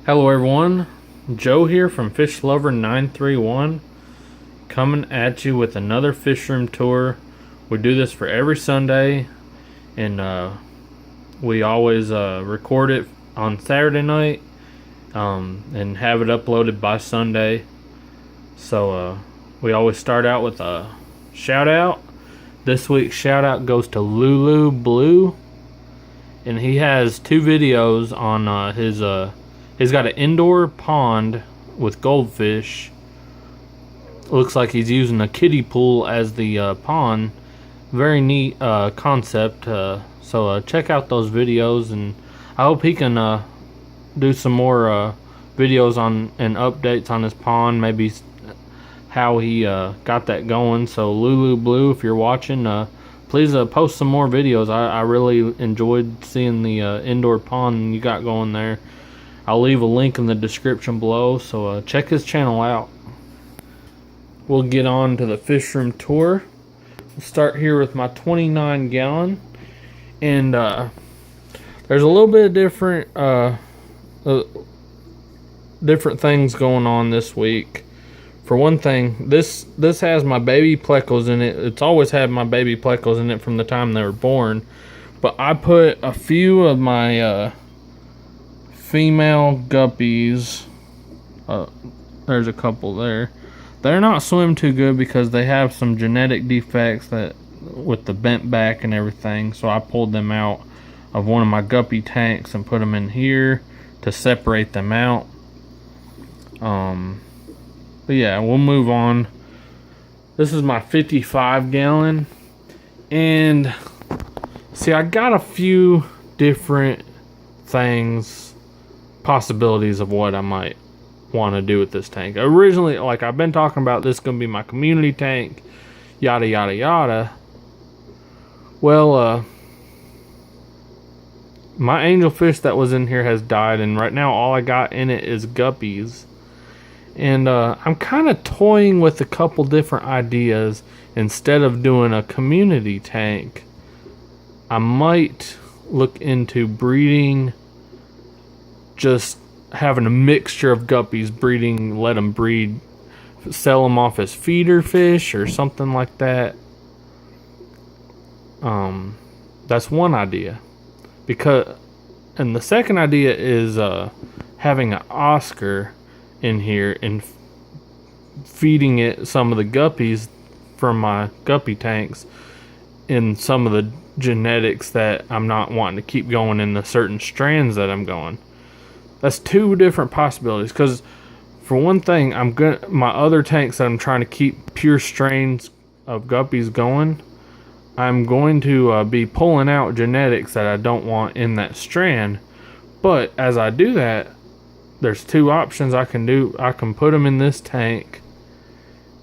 Hello everyone, Joe here from Fish Lover 931, coming at you with another fish room tour. We do this for every Sunday, and we always record it on Saturday night and have it uploaded by Sunday. So we always start out with a shout out. This week's shout out goes to Lulu Blue, and he has two videos on his he's got an indoor pond with goldfish. Looks like he's using a kiddie pool as the pond. Very neat concept. So check out those videos, and I hope he can do some more videos on and updates on his pond. Maybe how he got that going. So Lulu Blue, if you're watching, please post some more videos. I really enjoyed seeing the indoor pond you got going there. I'll leave a link in the description below, so check his channel out. We'll get on to the fish room tour. We'll start here with my 29 gallon, and there's a little bit of different things going on this week. For one thing, this has my baby plecos in it. It's always had my baby plecos in it from the time they were born, but I put a few of my female guppies, there's a couple there. They're not swim too good because they have some genetic defects that with the bent back and everything. So I pulled them out of one of my guppy tanks and put them in here to separate them out. But yeah, we'll move on. This is my 55 gallon, and see, I got a few different possibilities of what I might want to do with this tank. Originally, like I've been talking about, this is going to be my community tank, yada yada yada. Well, my angelfish that was in here has died, and right now all I got in it is guppies. And I'm kind of toying with a couple different ideas. Instead of doing a community tank, I might look into breeding, just having a mixture of guppies, breeding, let them breed, sell them off as feeder fish or something like that. That's one idea. And the second idea is having an Oscar in here and feeding it some of the guppies from my guppy tanks in some of the genetics that I'm not wanting to keep going in the certain strands that I'm going. That's two different possibilities, because for one thing, my other tanks that I'm trying to keep pure strains of guppies going, I'm going to be pulling out genetics that I don't want in that strand. But as I do that, there's two options I can do. I can put them in this tank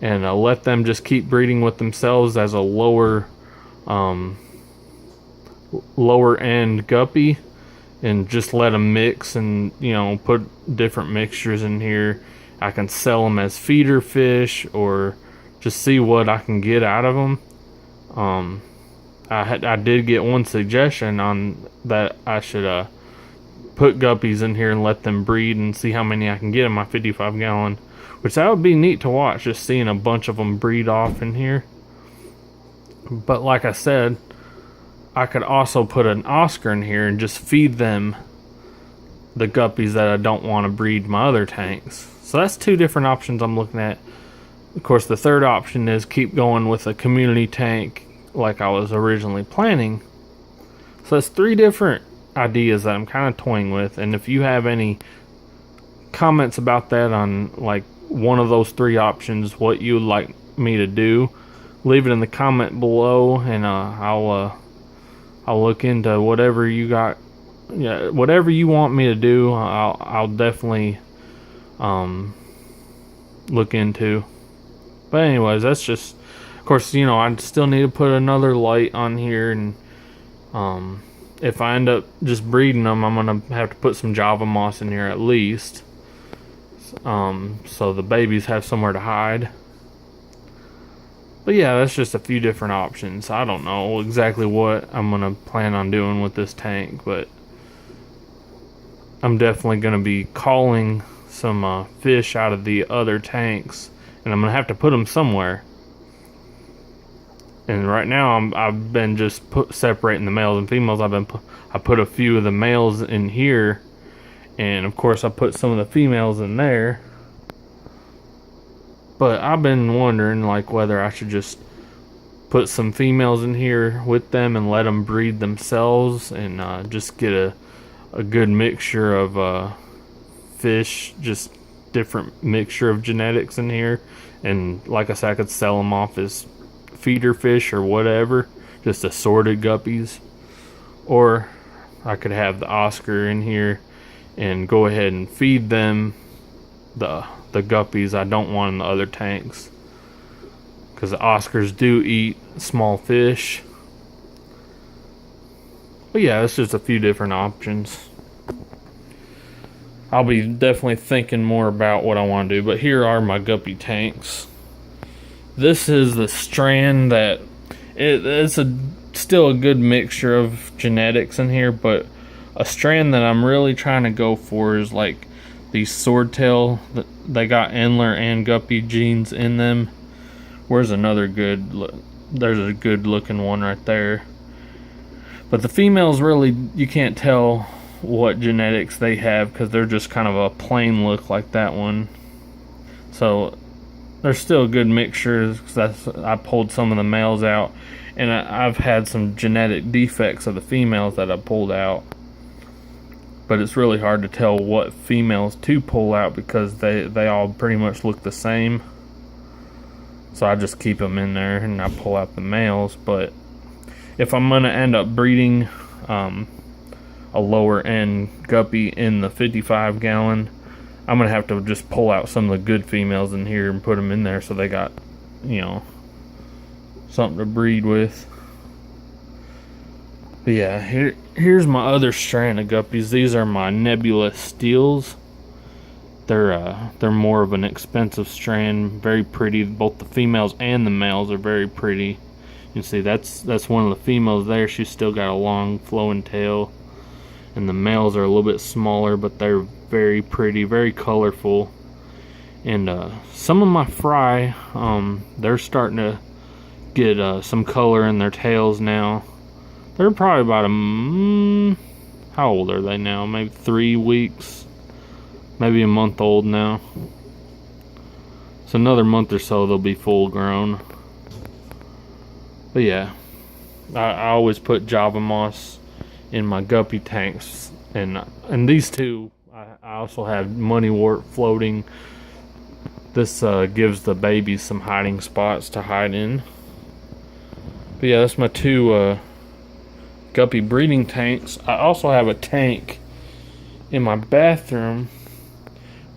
and let them just keep breeding with themselves as a lower end guppy, and just let them mix, and put different mixtures in here. I can sell them as feeder fish, or just see what I can get out of them. I did get one suggestion on that I should put guppies in here and let them breed and see how many I can get in my 55 gallon, which that would be neat to watch, just seeing a bunch of them breed off in here. But like I said, I could also put an Oscar in here and just feed them the guppies that I don't want to breed my other tanks. So that's two different options I'm looking at. Of course, the third option is keep going with a community tank like I was originally planning. So that's three different ideas that I'm kind of toying with, and if you have any comments about that on like one of those three options, what you would like me to do, leave it in the comment below, and I'll look into whatever you got. Yeah, whatever you want me to do, I'll definitely look into. But anyways, that's just, of course, I still need to put another light on here, and if I end up just breeding them, I'm gonna have to put some Java moss in here at least, so the babies have somewhere to hide. But yeah, that's just a few different options. I don't know exactly what I'm gonna plan on doing with this tank, but I'm definitely going to be calling some fish out of the other tanks, and I'm going to have to put them somewhere. And right now I've been just separating the males and females. I put a few of the males in here, and of course I put some of the females in there. But I've been wondering like whether I should just put some females in here with them and let them breed themselves, and just get a good mixture of fish, just different mixture of genetics in here. And like I said, I could sell them off as feeder fish or whatever, just assorted guppies. Or I could have the Oscar in here and go ahead and feed them the guppies I don't want in the other tanks, because the Oscars do eat small fish. But yeah, it's just a few different options. I'll be definitely thinking more about what I want to do. But here are my guppy tanks. This is the strand that it's still a good mixture of genetics in here, but a strand that I'm really trying to go for is like these swordtail. They got Endler and guppy genes in them. Where's another good look? There's a good looking one right there. But the females, really, you can't tell what genetics they have because they're just kind of a plain look like that one. So there's still a good mixture, because I pulled some of the males out, and I've had some genetic defects of the females that I pulled out. But it's really hard to tell what females to pull out because they all pretty much look the same. So I just keep them in there and I pull out the males. But if I'm going to end up breeding a lower end guppy in the 55 gallon, I'm going to have to just pull out some of the good females in here and put them in there so they got, you know, something to breed with. But yeah, here's my other strand of guppies. These are my Nebula Steels. They're more of an expensive strand, very pretty. Both the females and the males are very pretty. You can see that's one of the females there. She's still got a long flowing tail. And the males are a little bit smaller, but they're very pretty, very colorful. And some of my fry, they're starting to get some color in their tails now. They're probably about how old are they now? Maybe 3 weeks, maybe a month old now. So another month or so they'll be full grown. But yeah, I always put Java moss in my guppy tanks, and these two I also have moneywort floating. This gives the babies some hiding spots to hide in. But yeah, that's my two guppy breeding tanks. I also have a tank in my bathroom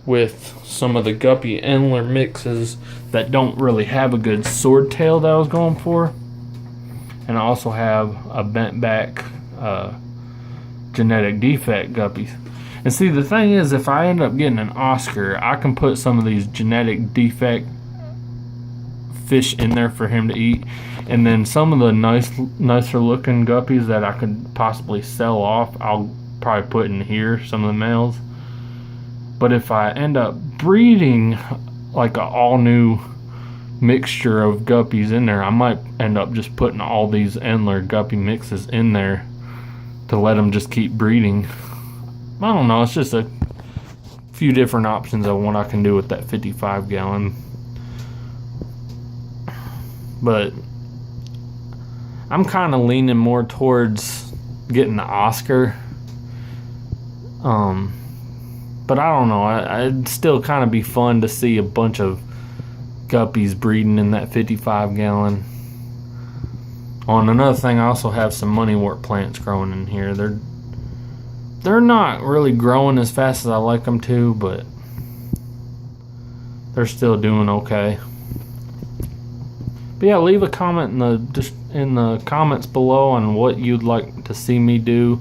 with some of the guppy Endler mixes that don't really have a good swordtail that I was going for. And I also have a bent back genetic defect guppies. And see, the thing is, if I end up getting an Oscar, I can put some of these genetic defect fish in there for him to eat, and then some of the nicer looking guppies that I could possibly sell off, I'll probably put in here, some of the males. But if I end up breeding like an all new mixture of guppies in there, I might end up just putting all these Endler guppy mixes in there to let them just keep breeding. I don't know, it's just a few different options of what I can do with that 55 gallon. But I'm kind of leaning more towards getting the Oscar. But I don't know, it'd still kind of be fun to see a bunch of guppies breeding in that 55 gallon. Oh, and another thing, I also have some moneywort plants growing in here. They're not really growing as fast as I like them to, but they're still doing okay. But yeah, leave a comment in the comments below on what you'd like to see me do,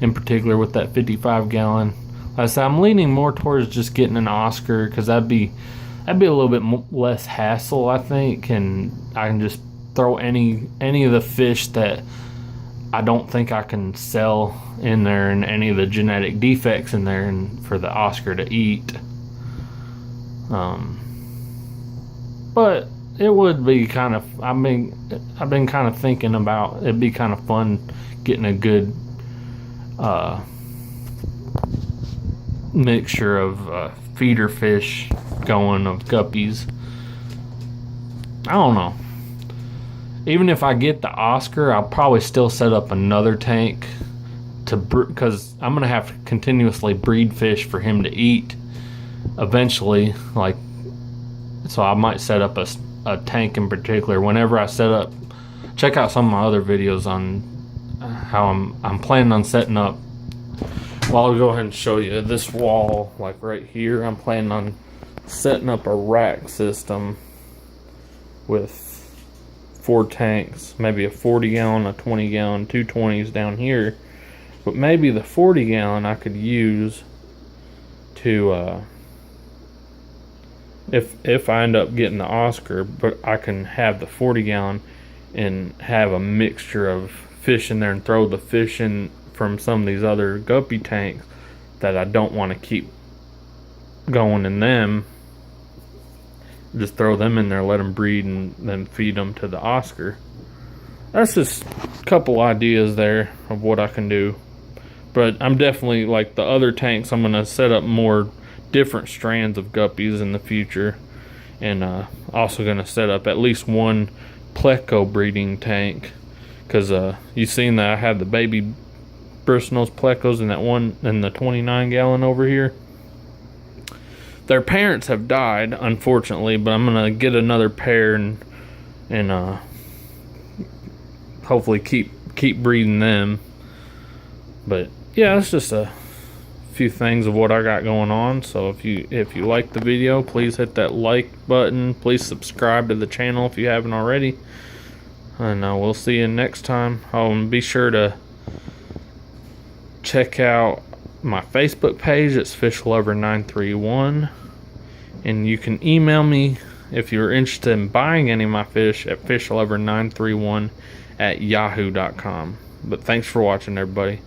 in particular with that 55 gallon. Like I said, I'm leaning more towards just getting an Oscar, because that'd be a little bit less hassle, I think, and I can just throw any of the fish that I don't think I can sell in there and any of the genetic defects in there and for the Oscar to eat. But it would be kind of, I've been kind of thinking about, it'd be kind of fun getting a good mixture of feeder fish going, of guppies. I don't know. Even if I get the Oscar, I'll probably still set up another tank to, because I'm gonna have to continuously breed fish for him to eat eventually. Like, so I might set up a tank in particular. Whenever I set up, check out some of my other videos on how I'm planning on setting up. Well, I'll go ahead and show you this wall, like right here. I'm planning on setting up a rack system with 4 tanks, maybe a 40 gallon, a 20 gallon, 2 20s down here, but maybe the 40 gallon I could use to if I end up getting the Oscar, but I can have the 40 gallon and have a mixture of fish in there and throw the fish in from some of these other guppy tanks that I don't want to keep going in them. Just throw them in there, let them breed, and then feed them to the Oscar. That's just a couple ideas there of what I can do. But I'm definitely, like the other tanks, I'm going to set up more different strands of guppies in the future. And also going to set up at least one pleco breeding tank. Because you've seen that I have the baby Bristlenose plecos in that one, in the 29 gallon over here. Their parents have died, unfortunately, but I'm gonna get another pair and hopefully keep breeding them. But yeah, it's just a few things of what I got going on. So if you like the video, please hit that like button. Please subscribe to the channel if you haven't already. And we'll see you next time. Oh, and be sure to check out my Facebook page. It's FishLover931, and you can email me if you're interested in buying any of my fish at FishLover931 at yahoo.com. But thanks for watching, everybody.